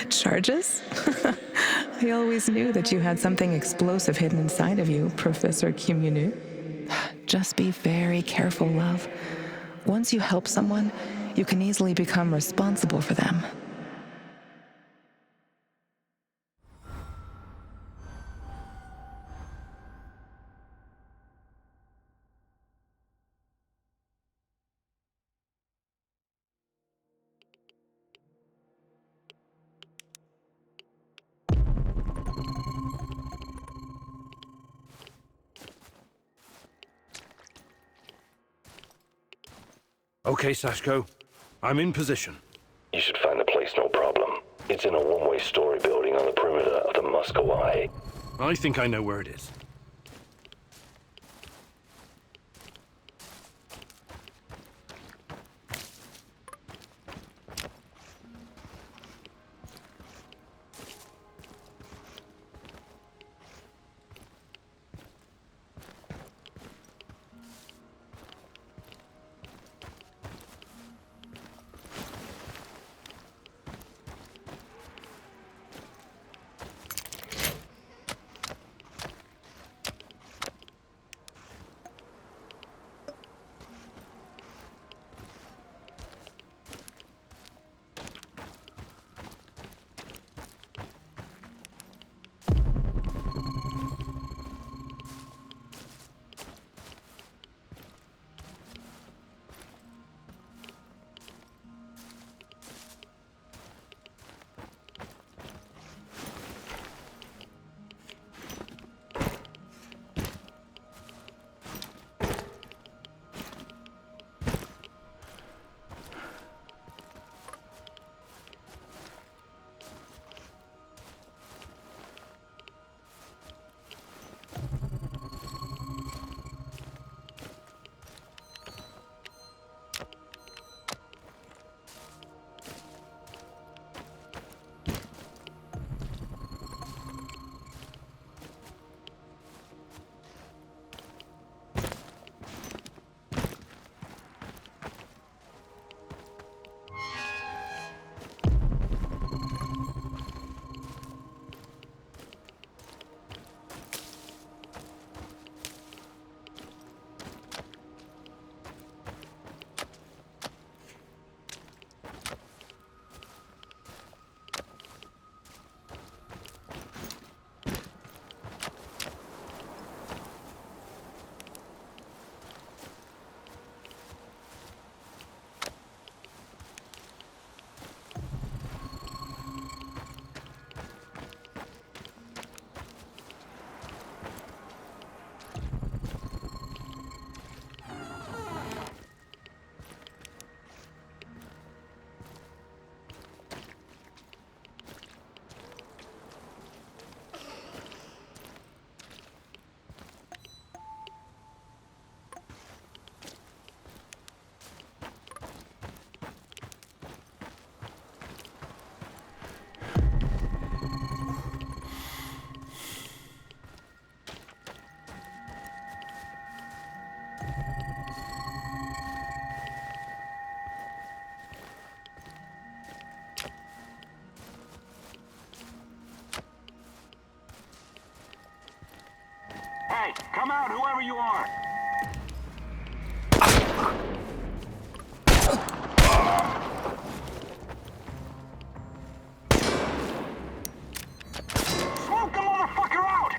Charges? I always knew that you had something explosive hidden inside of you, Professor Kimunu. Just be very careful, love. Once you help someone, you can easily become responsible for them. Okay, Sashko. I'm in position. You should find the place no problem. It's in a one-way story building on the perimeter of the Muscovy. I think I know where it is. Hey, come out, whoever you are! Smoke the motherfucker out!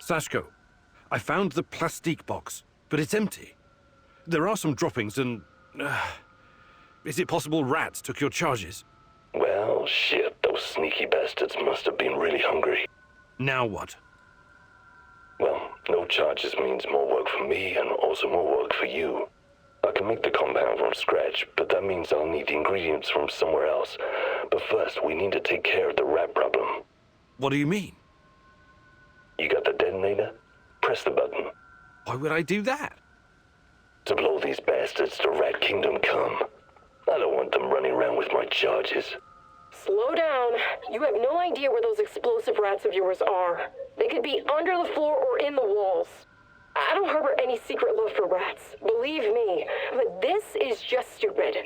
Sashko, I found the plastique box, but it's empty. There are some droppings and... is it possible rats took your charges? Well, shit, those sneaky bastards must have been really hungry. Now what? Well, no charges means more work for me and also more work for you. I can make the compound from scratch, but that means I'll need the ingredients from somewhere else. But first, we need to take care of the rat problem. What do you mean? You got the detonator? Press the button. Why would I do that? To blow these bastards to Rat Kingdom come. I don't want them running around with my charges. Slow down. You have no idea where those explosive rats of yours are. They could be under the floor or in the walls. I don't harbor any secret love for rats, believe me, but this is just stupid.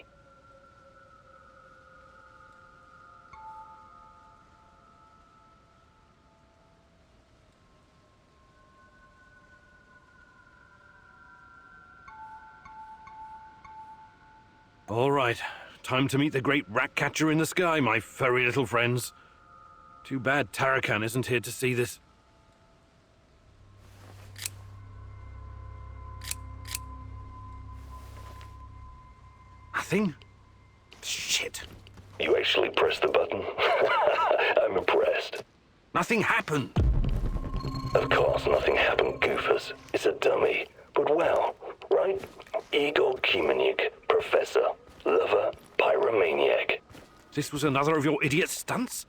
All right, time to meet the great rat catcher in the sky, my furry little friends. Too bad Tarakan isn't here to see this. Nothing? Shit. You actually pressed the button? I'm impressed. Nothing happened. Of course, nothing happened, goofers. It's a dummy. But well, right? Igor Kimenyuk, professor, lover, pyromaniac. This was another of your idiot stunts?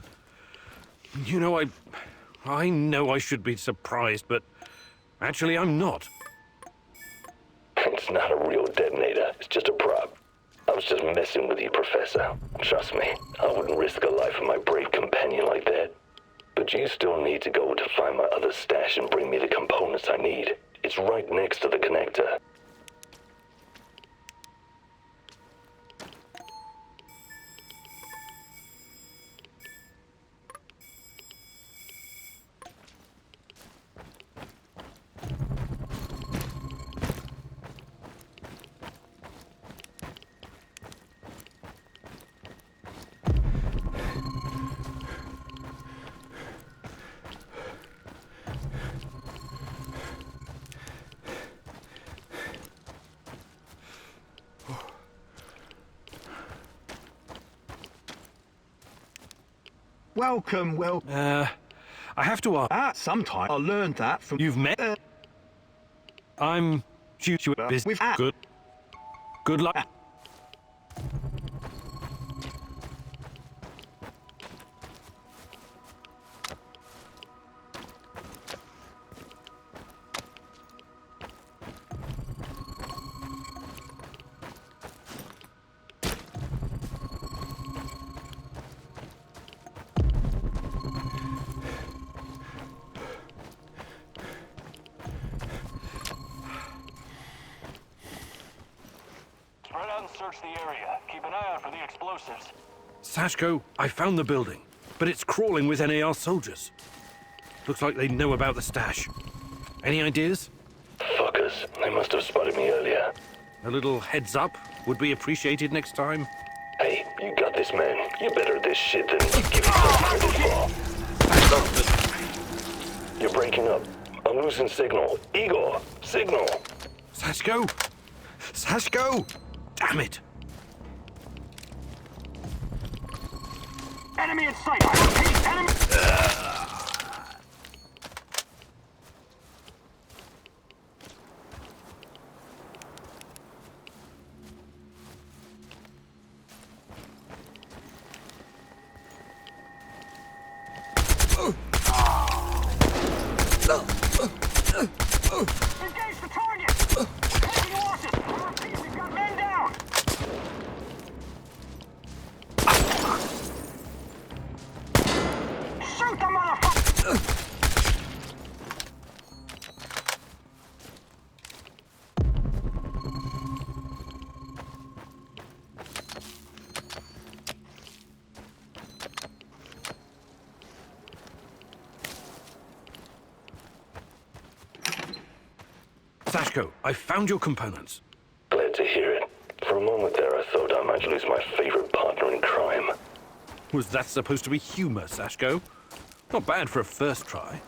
You know, I know I should be surprised, but actually I'm not. It's not a real detonator. It's just a prop. I was just messing with you, Professor. Trust me, I wouldn't risk the life of my brave companion like that. But you still need to go to find my other stash and bring me the components I need. It's right next to the connector. Welcome, I have to ask. sometime I learned that from... You've met? I'm busy. We've Good luck. Spread out and search the area. Keep an eye out for the explosives. Sashko, I found the building, but it's crawling with NAR soldiers. Looks like they know about the stash. Any ideas? Fuckers, they must have spotted me earlier. A little heads up would be appreciated next time. Hey, you got this, man. You're better at this shit than you give yourself credit for. You're breaking up. I'm losing signal. Igor, signal. Sashko! Sashko! Damn it! Enemy in sight! I repeat, enemy... Engage the target! Taking losses! I repeat, we've got men down! Shoot the motherfucker! Sashko, I found your components. Glad to hear it. For a moment there, I thought I might lose my favorite partner in crime. Was that supposed to be humor, Sashko? Not bad for a first try.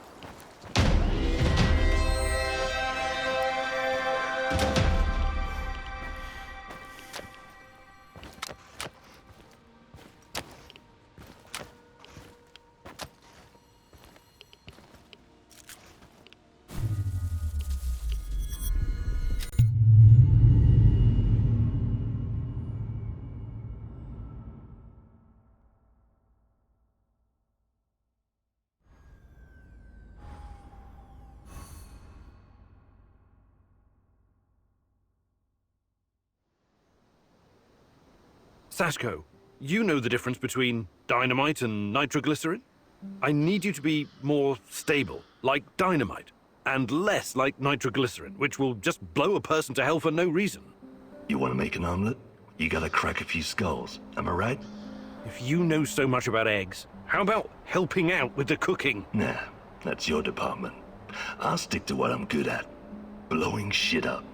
Sashko, you know the difference between dynamite and nitroglycerin? I need you to be more stable, like dynamite, and less like nitroglycerin, which will just blow a person to hell for no reason. You want to make an omelet? You gotta crack a few skulls, am I right? If you know so much about eggs, how about helping out with the cooking? Nah, that's your department. I'll stick to what I'm good at. Blowing shit up.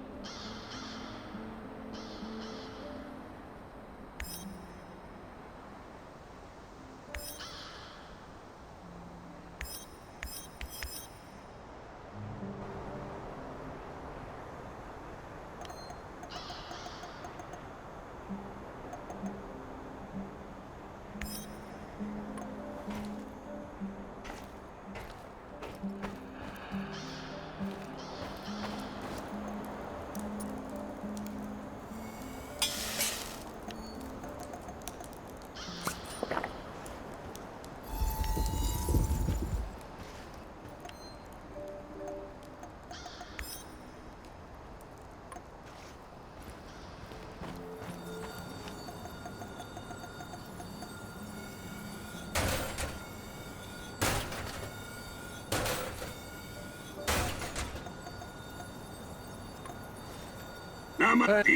Huh?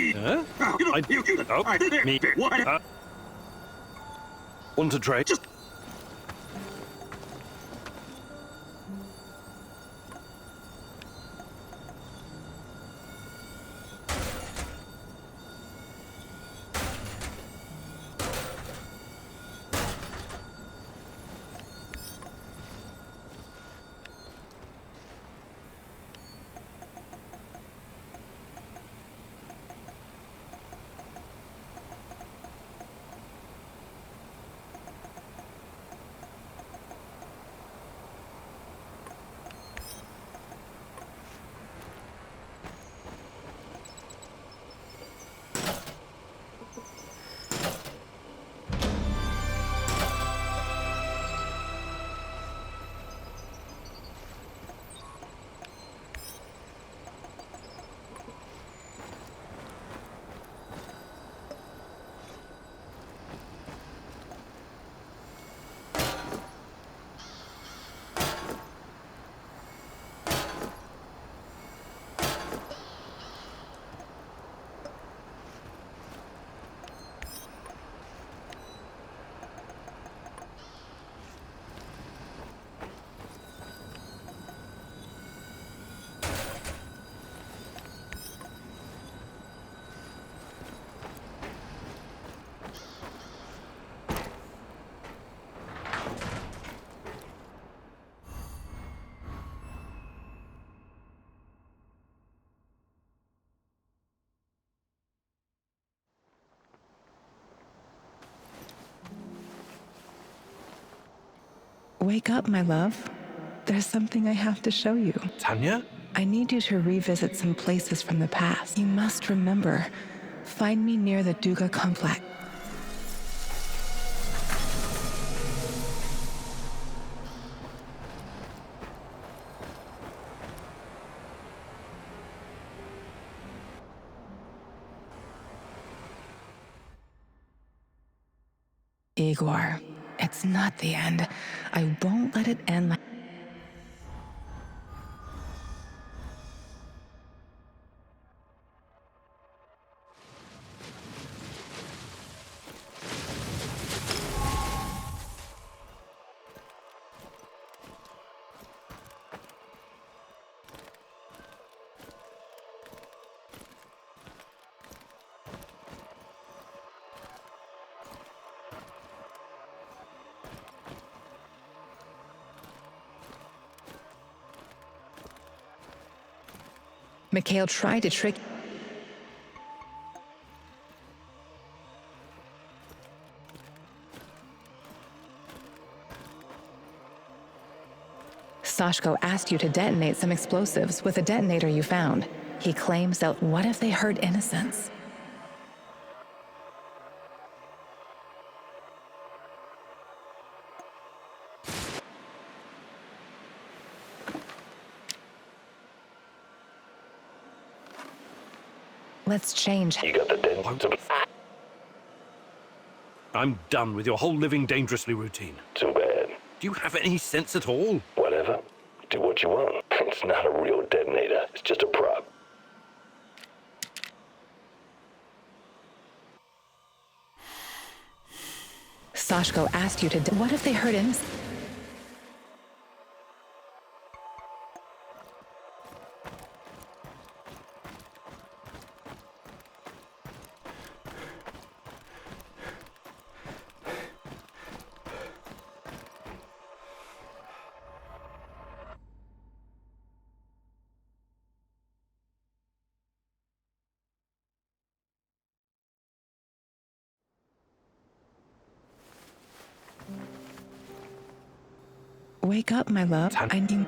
Want to trade? Wake up, my love. There's something I have to show you. Tanya? I need you to revisit some places from the past. You must remember. Find me near the Duga complex. Igor, it's not the end. I won't let it end like... Mikhail tried to trick... Sashko asked you to detonate some explosives with a detonator you found. He claims that what if they hurt innocents? Let's change. You got the dead. I'm done with your whole living dangerously routine. Too bad. Do you have any sense at all? Whatever. Do what you want. It's not a real detonator. It's just a prop. Sashko asked you to... What if they hurt innocents? Wake up, my love. I need...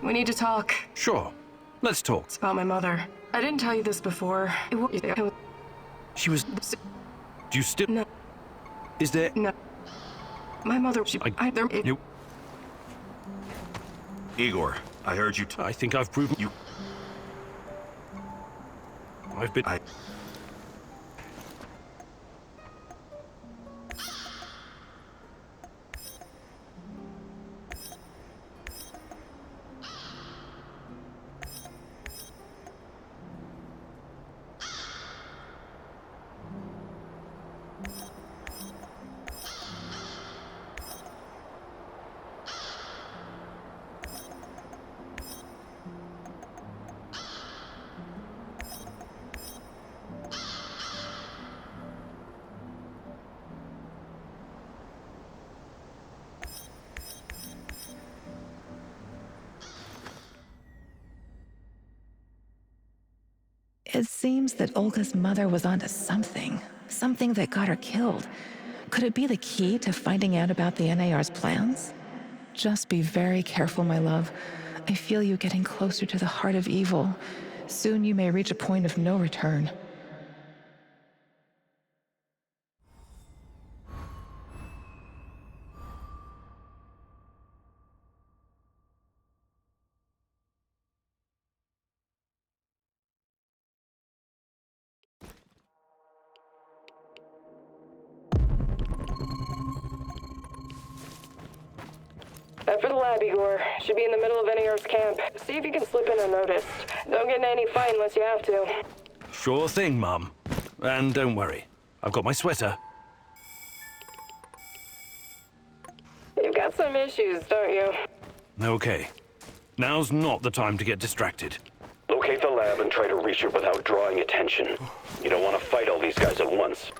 We need to talk. Sure. Let's talk. It's about my mother. I didn't tell you this before. She was... Do you still... No. Is there... No. My mother... You... Igor, I heard you. I think I've proven... You. I've been... It seems that Olga's mother was onto something. Something that got her killed. Could it be the key to finding out about the NAR's plans? Just be very careful, my love. I feel you getting closer to the heart of evil. Soon you may reach a point of no return. Head for the lab, Igor. Should be in the middle of NAR's camp. See if you can slip in unnoticed. Don't get in any fight unless you have to. Sure thing, Mum. And don't worry. I've got my sweater. You've got some issues, don't you? Okay. Now's not the time to get distracted. Locate the lab and try to reach it without drawing attention. You don't want to fight all these guys at once.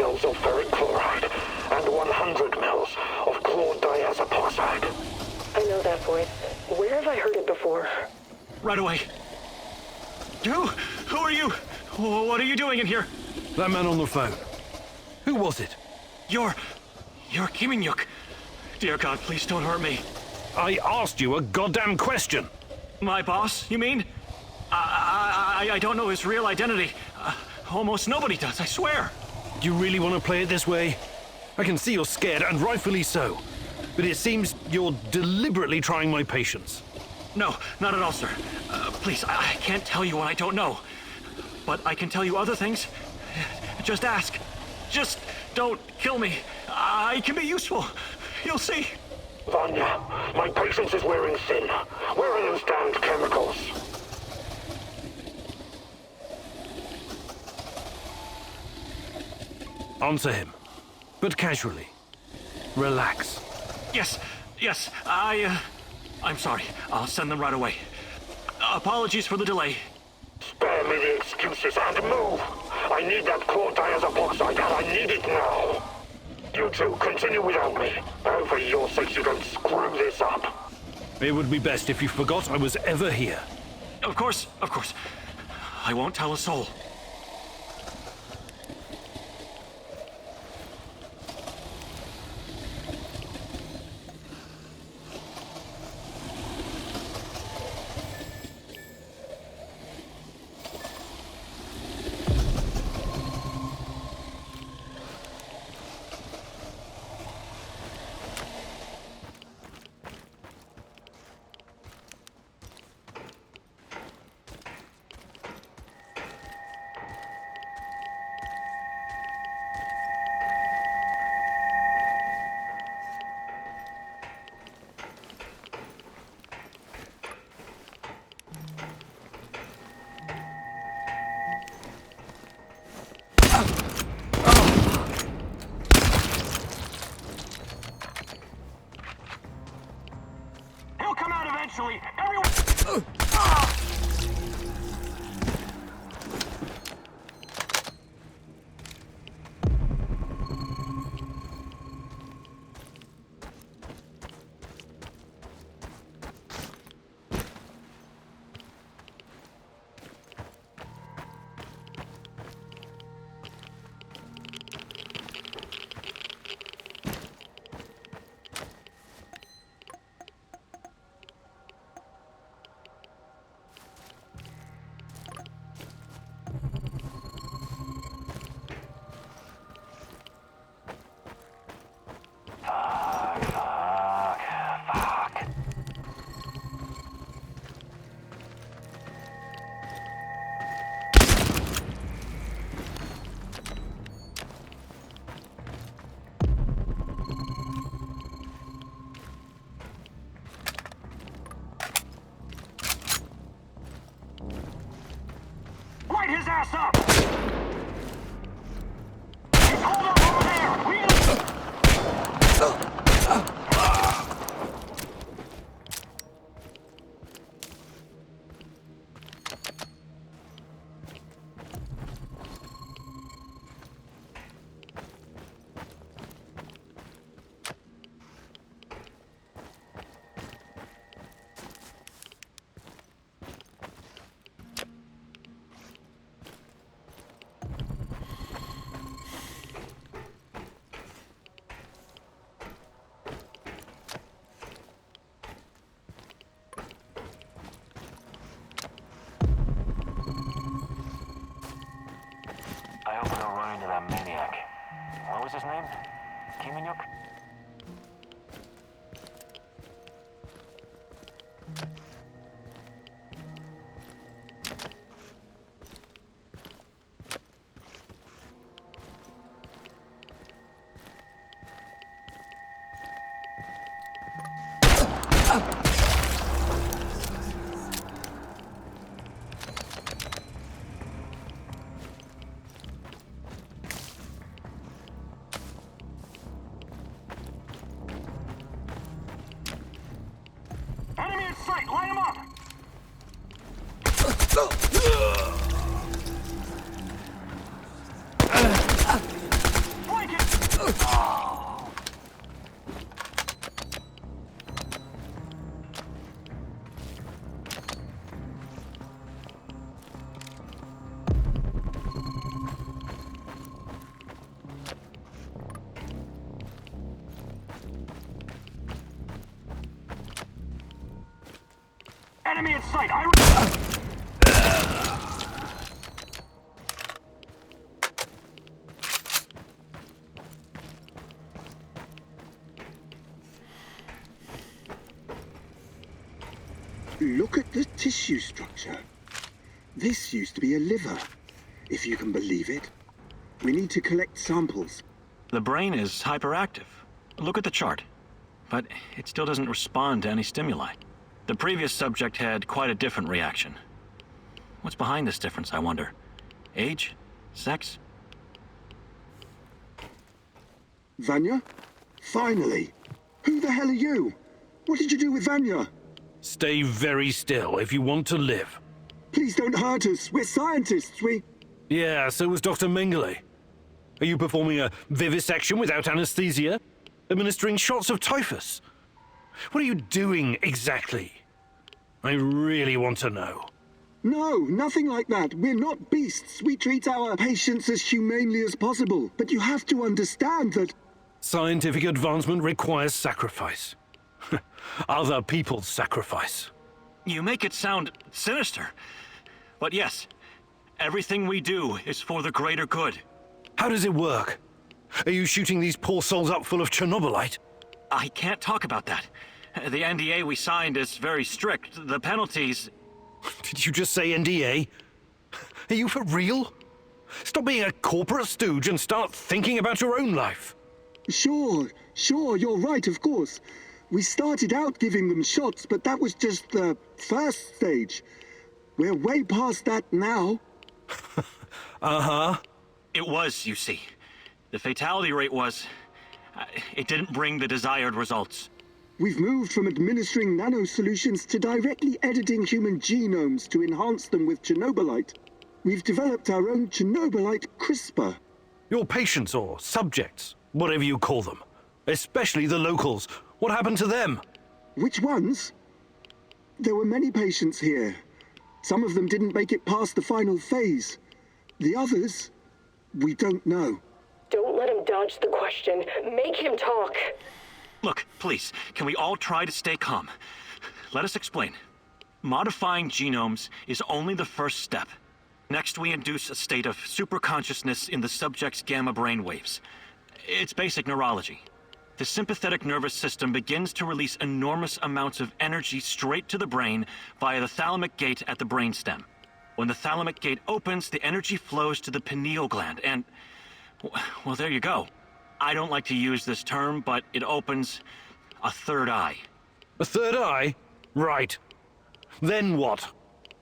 mils of ferric chloride and 100 mils of chlordiazepoxide. I know that voice. Where have I heard it before? Right away. Who are you? What are you doing in here? That man on the phone. Who was it? You're Kim In-yuk. Dear God, please don't hurt me. I asked you a goddamn question. My boss, you mean? I don't know his real identity. Almost nobody does, I swear. Do you really want to play it this way? I can see you're scared, and rightfully so. But it seems you're deliberately trying my patience. No, not at all, sir. Please, I can't tell you what I don't know. But I can tell you other things. Just ask. Just don't kill me. I can be useful. You'll see. Vanya, my patience is wearing thin. Where are those damned chemicals? Answer him, but casually. Relax. Yes, I'm sorry. I'll send them right away. Apologies for the delay. Spare me the excuses and move! I need that chlordiazepoxide and I need it now! You two, continue without me. And for your sakes, you don't screw this up. It would be best if you forgot I was ever here. Of course. I won't tell a soul. He'll come out eventually. Everyone... Light his ass up! He's holed up over there! We... I hope we don't run into that maniac. What was his name? Kim In-yuk? Enemy in sight. Look at the tissue structure. This used to be a liver, if you can believe it. We need to collect samples. The brain is hyperactive. Look at the chart. But it still doesn't respond to any stimuli. The previous subject had quite a different reaction. What's behind this difference, I wonder? Age? Sex? Vanya? Finally! Who the hell are you? What did you do with Vanya? Stay very still if you want to live. Please don't hurt us. We're scientists. Yeah, so was Dr. Mengele. Are you performing a vivisection without anesthesia? Administering shots of typhus? What are you doing exactly? I really want to know. No, nothing like that. We're not beasts. We treat our patients as humanely as possible. But you have to understand that... Scientific advancement requires sacrifice. Other people's sacrifice. You make it sound sinister. But yes, everything we do is for the greater good. How does it work? Are you shooting these poor souls up full of Chernobylite? I can't talk about that. The NDA we signed is very strict. The penalties... Did you just say NDA? Are you for real? Stop being a corporate stooge and start thinking about your own life. Sure, you're right, of course. We started out giving them shots, but that was just the first stage. We're way past that now. Uh-huh. It was, you see. The fatality rate was... it didn't bring the desired results. We've moved from administering nanosolutions to directly editing human genomes to enhance them with Chernobylite. We've developed our own Chernobylite CRISPR. Your patients or subjects, whatever you call them, especially the locals, what happened to them? Which ones? There were many patients here. Some of them didn't make it past the final phase. The others, we don't know. Don't let him dodge the question. Make him talk. Look, please, can we all try to stay calm? Let us explain. Modifying genomes is only the first step. Next, we induce a state of superconsciousness in the subject's gamma brain waves. It's basic neurology. The sympathetic nervous system begins to release enormous amounts of energy straight to the brain via the thalamic gate at the brainstem. When the thalamic gate opens, the energy flows to the pineal gland and... well, there you go. I don't like to use this term, but it opens a third eye. A third eye? Right. Then what?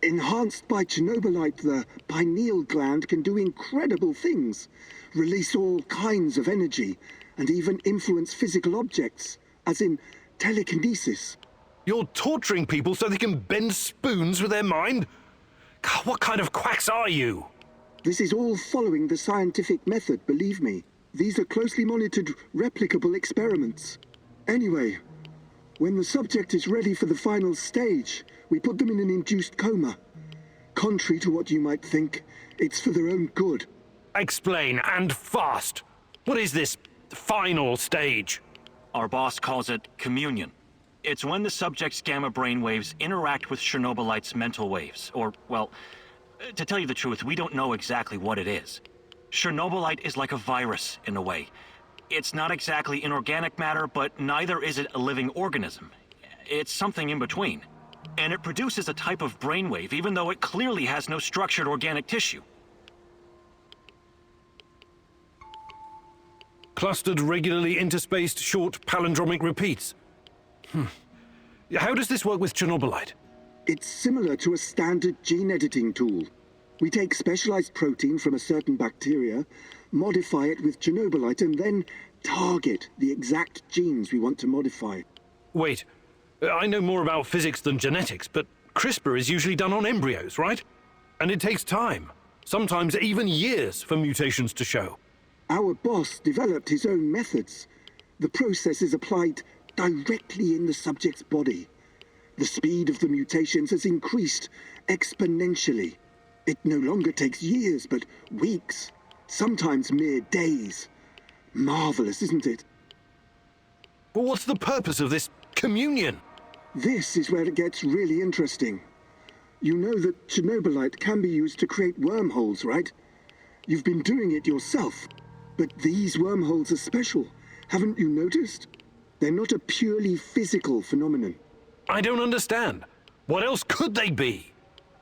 Enhanced by Chernobylite, the pineal gland can do incredible things. Release all kinds of energy, and even influence physical objects, as in telekinesis. You're torturing people so they can bend spoons with their mind? God, what kind of quacks are you? This is all following the scientific method, believe me. These are closely monitored, replicable experiments. Anyway, when the subject is ready for the final stage, we put them in an induced coma. Contrary to what you might think, it's for their own good. Explain, and fast. What is this final stage? Our boss calls it communion. It's when the subject's gamma brainwaves interact with Chernobylite's mental waves. Or, well, to tell you the truth, we don't know exactly what it is. Chernobylite is like a virus, in a way. It's not exactly inorganic matter, but neither is it a living organism. It's something in between. And it produces a type of brainwave, even though it clearly has no structured organic tissue. Clustered, regularly interspaced, short palindromic repeats. How does this work with Chernobylite? It's similar to a standard gene editing tool. We take specialized protein from a certain bacteria, modify it with Chernobylite, and then target the exact genes we want to modify. Wait, I know more about physics than genetics, but CRISPR is usually done on embryos, right? And it takes time, sometimes even years, for mutations to show. Our boss developed his own methods. The process is applied directly in the subject's body. The speed of the mutations has increased exponentially. It no longer takes years, but weeks, sometimes mere days. Marvelous, isn't it? But what's the purpose of this communion? This is where it gets really interesting. You know that Chernobylite can be used to create wormholes, right? You've been doing it yourself. But these wormholes are special. Haven't you noticed? They're not a purely physical phenomenon. I don't understand. What else could they be?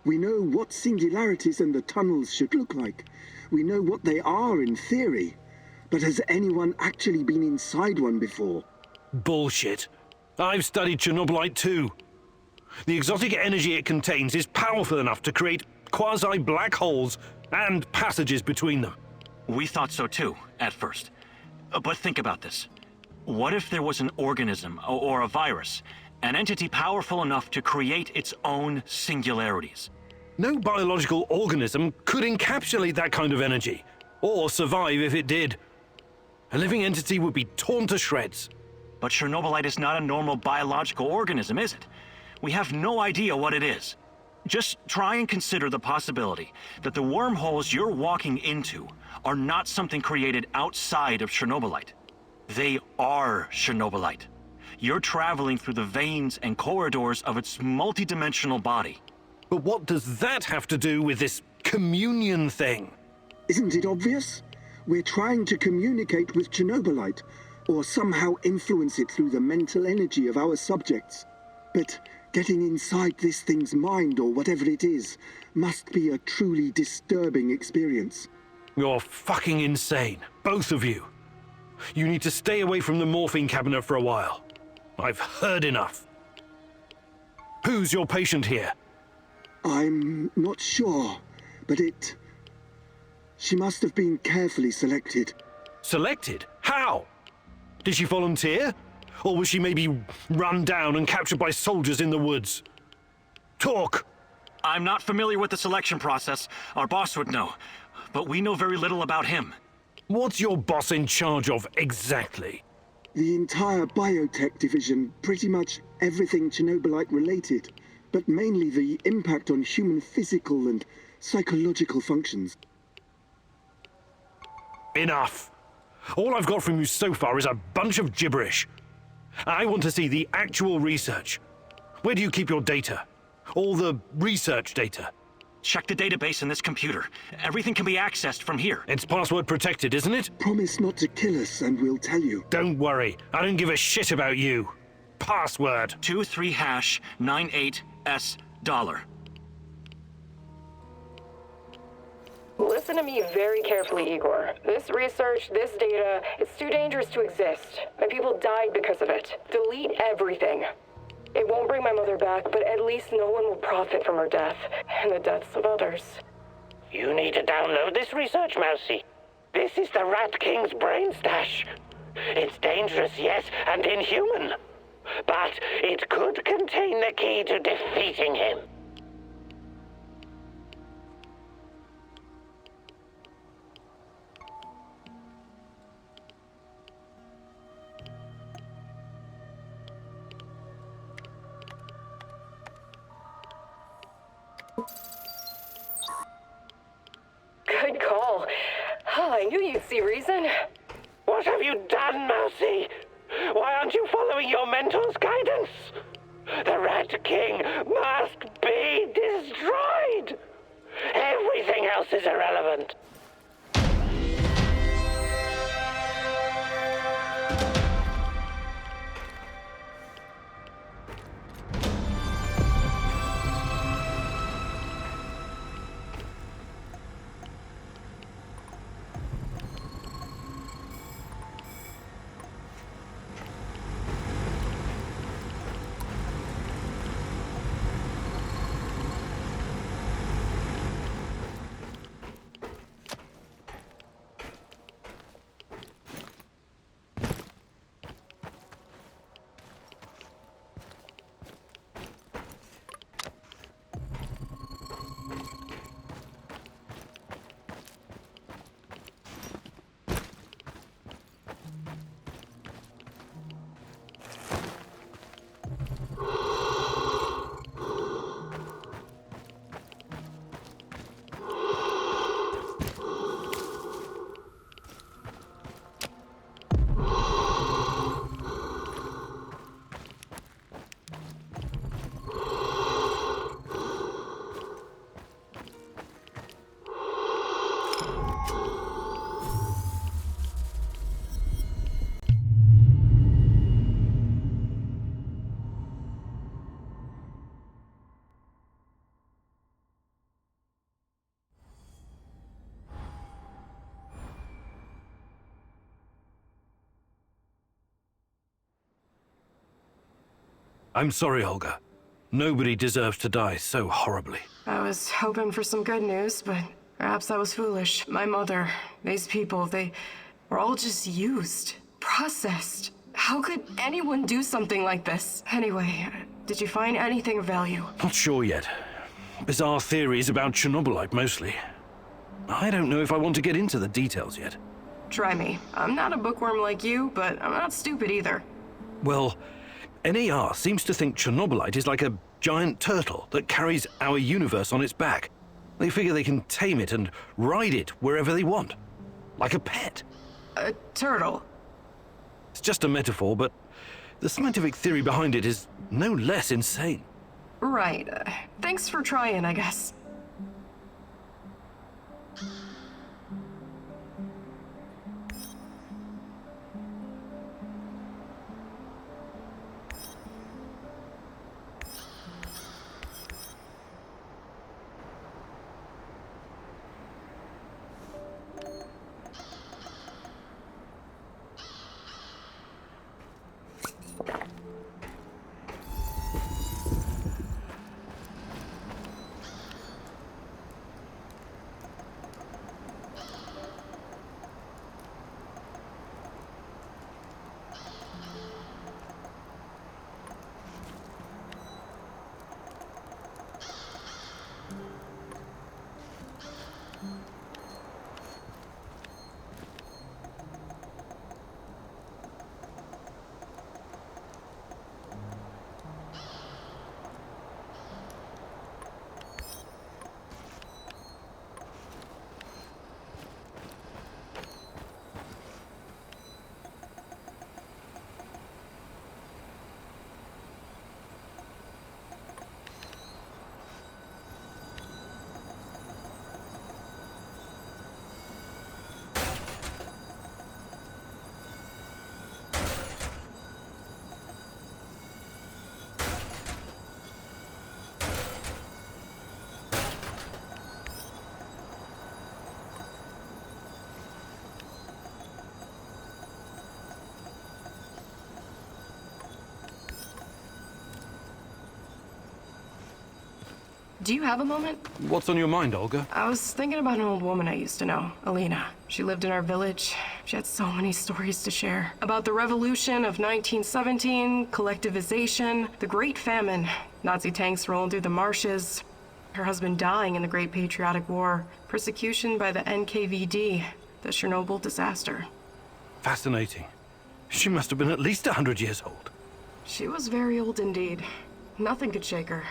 We know what singularities and the tunnels should look like. We know what they are in theory. But has anyone actually been inside one before? Bullshit. I've studied Chernobylite too. The exotic energy it contains is powerful enough to create quasi-black holes and passages between them. We thought so too, at first. But think about this. What if there was an organism, or a virus, an entity powerful enough to create its own singularities? No biological organism could encapsulate that kind of energy, or survive if it did. A living entity would be torn to shreds. But Chernobylite is not a normal biological organism, is it? We have no idea what it is. Just try and consider the possibility that the wormholes you're walking into are not something created outside of Chernobylite. They are Chernobylite. You're traveling through the veins and corridors of its multidimensional body. But what does that have to do with this communion thing? Isn't it obvious? We're trying to communicate with Chernobylite, or somehow influence it through the mental energy of our subjects. But getting inside this thing's mind, or whatever it is, must be a truly disturbing experience. You're fucking insane, both of you. You need to stay away from the morphine cabinet for a while. I've heard enough. Who's your patient here? I'm not sure, but she must have been carefully selected. Selected? How? Did she volunteer? Or was she maybe run down and captured by soldiers in the woods? Talk! I'm not familiar with the selection process. Our boss would know. But we know very little about him. What's your boss in charge of exactly? The entire biotech division, pretty much everything Chernobylite related, but mainly the impact on human physical and psychological functions. Enough! All I've got from you so far is a bunch of gibberish. I want to see the actual research. Where do you keep your data? All the research data? Check the database in this computer. Everything can be accessed from here. It's password protected, isn't it? Promise not to kill us and we'll tell you. Don't worry. I don't give a shit about you. Password. 23#98S$. Listen to me very carefully, Igor. This research, this data, it's too dangerous to exist. My people died because of it. Delete everything. It won't bring my mother back, but at least no one will profit from her death, and the deaths of others. You need to download this research, Mousy. This is the Rat King's brain stash. It's dangerous, yes, and inhuman. But it could contain the key to defeating him. Good call. Oh, I knew you'd see reason. What have you done, Mousy? Why aren't you following your mentor's guidance? The Rat King must be destroyed. Everything else is irrelevant. I'm sorry, Olga. Nobody deserves to die so horribly. I was hoping for some good news, but perhaps I was foolish. My mother, these people, they were all just used, processed. How could anyone do something like this? Anyway, did you find anything of value? Not sure yet. Bizarre theories about Chernobylite, mostly. I don't know if I want to get into the details yet. Try me. I'm not a bookworm like you, but I'm not stupid either. Well, NAR seems to think Chernobylite is like a giant turtle that carries our universe on its back. They figure they can tame it and ride it wherever they want. Like a pet. A turtle? It's just a metaphor, but the scientific theory behind it is no less insane. Right. Thanks for trying, I guess. Do you have a moment? What's on your mind, Olga? I was thinking about an old woman I used to know, Alina. She lived in our village. She had so many stories to share. About the revolution of 1917, collectivization, the Great Famine, Nazi tanks rolling through the marshes, her husband dying in the Great Patriotic War, persecution by the NKVD, the Chernobyl disaster. Fascinating. She must have been at least 100 years old. She was very old indeed. Nothing could shake her.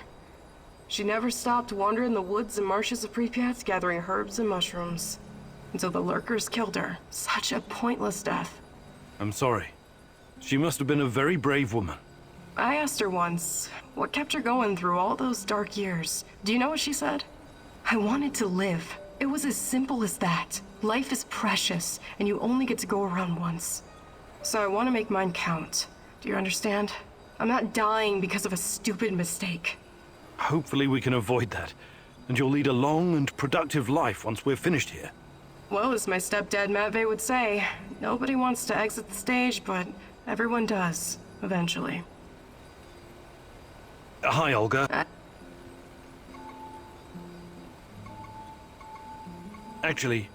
She never stopped wandering the woods and marshes of Pripyat, gathering herbs and mushrooms, until the lurkers killed her. Such a pointless death. I'm sorry. She must have been a very brave woman. I asked her once, what kept her going through all those dark years? Do you know what she said? I wanted to live. It was as simple as that. Life is precious, and you only get to go around once. So I want to make mine count. Do you understand? I'm not dying because of a stupid mistake. Hopefully we can avoid that, and you'll lead a long and productive life once we're finished here. Well, as my stepdad Matvey would say, nobody wants to exit the stage, but everyone does, eventually. Hi, Olga. Actually,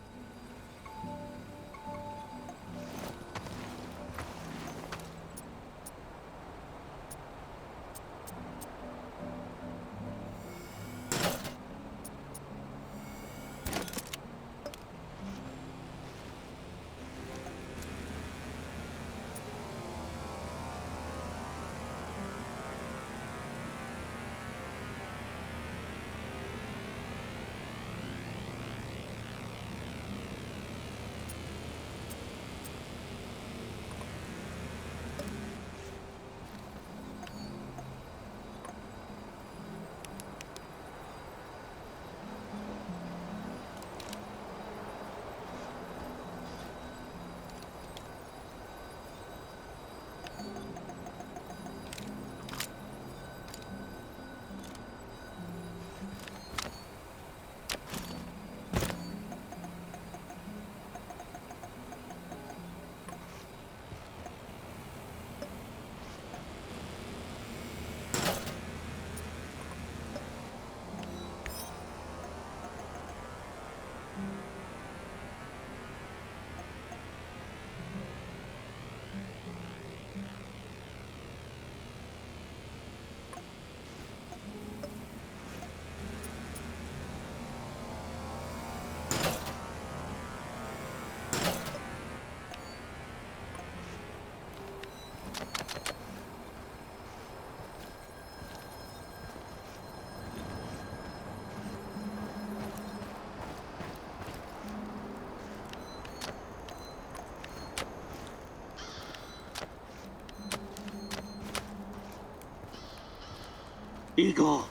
Igor,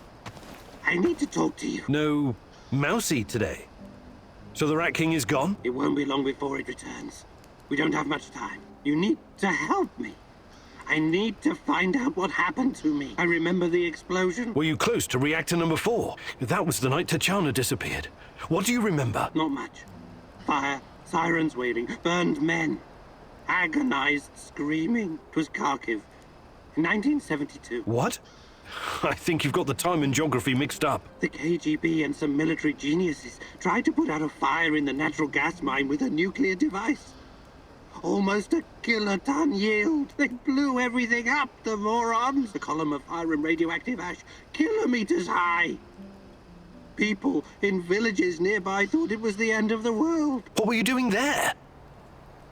I need to talk to you. No Mousy today. So the Rat King is gone? It won't be long before it returns. We don't have much time. You need to help me. I need to find out what happened to me. I remember the explosion. Were you close to reactor number 4? That was the night Tachana disappeared. What do you remember? Not much. Fire, sirens wailing, burned men. Agonized screaming. It was Kharkiv. In 1972. What? I think you've got the time and geography mixed up. The KGB and some military geniuses tried to put out a fire in the natural gas mine with a nuclear device. Almost a kiloton yield. They blew everything up, the morons. The column of fire and radioactive ash, kilometers high. People in villages nearby thought it was the end of the world. What were you doing there?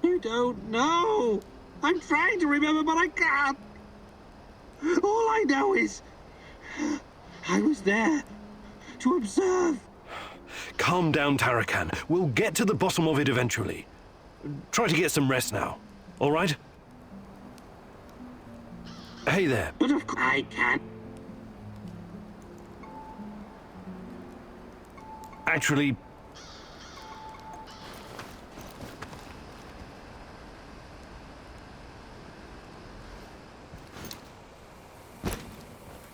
You don't know. I'm trying to remember, but I can't. All I know is I was there to observe. Calm down, Tarakan. We'll get to the bottom of it eventually. Try to get some rest now, all right? Hey there. But of course I can't. Actually...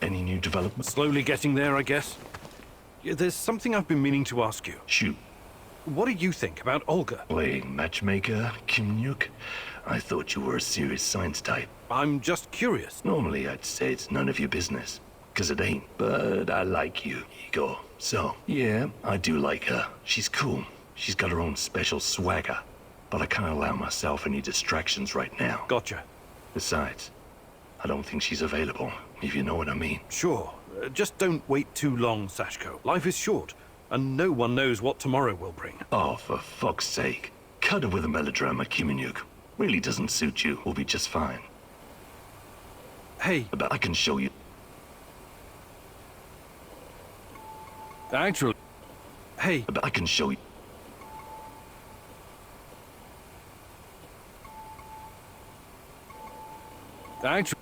Any new developments? Slowly getting there, I guess. Yeah, there's something I've been meaning to ask you. Shoot. What do you think about Olga? Playing matchmaker, Kimnyuk? I thought you were a serious science type. I'm just curious. Normally I'd say it's none of your business, 'cause it ain't. But I like you, Igor. So, yeah, I do like her. She's cool. She's got her own special swagger. But I can't allow myself any distractions right now. Gotcha. Besides, I don't think she's available, if you know what I mean. Sure. Just don't wait too long, Sashko. Life is short, and no one knows what tomorrow will bring. Oh, for fuck's sake. Cut it with a melodrama, Kimnyuk. Really doesn't suit you. We'll be just fine. Hey. But I can show you. Actually... Hey. But I can show you. Actually...